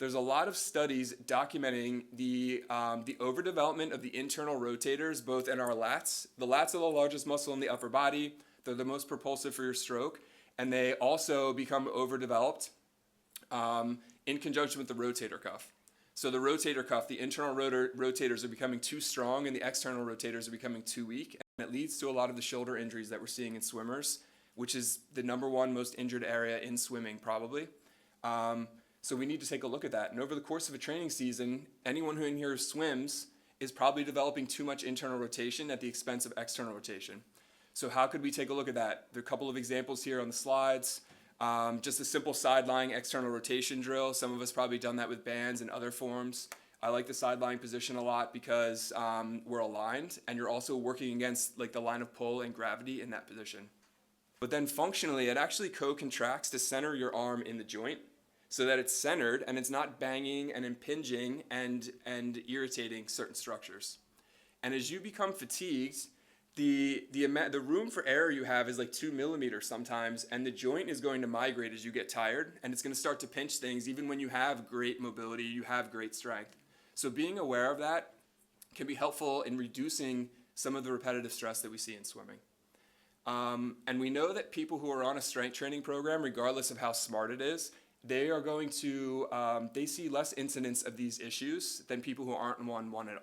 there's a lot of studies documenting the overdevelopment of the internal rotators, both in our lats. The lats are the largest muscle in the upper body. They're the most propulsive for your stroke, and they also become overdeveloped in conjunction with the rotator cuff. So the rotator cuff, the internal rotators are becoming too strong, and the external rotators are becoming too weak, and it leads to a lot of the shoulder injuries that we're seeing in swimmers, which is the #1 most injured area in swimming, probably. So we need to take a look at that. And over the course of a training season, anyone who in here swims is probably developing too much internal rotation at the expense of external rotation. So how could we take a look at that? There are a couple of examples here on the slides. Just a simple side lying external rotation drill. Some of us probably done that with bands and other forms. I like the side lying position a lot because we're aligned, and you're also working against like the line of pull and gravity in that position. But then functionally, it actually co-contracts to center your arm in the joint so that it's centered and it's not banging and impinging and irritating certain structures. And as you become fatigued, the room for error you have is like 2 millimeters sometimes, and the joint is going to migrate as you get tired, and it's going to start to pinch things even when you have great mobility, you have great strength. So being aware of that can be helpful in reducing some of the repetitive stress that we see in swimming. And we know that people who are on a strength training program, regardless of how smart it is, they are going to, they see less incidence of these issues than people who aren't on one at all.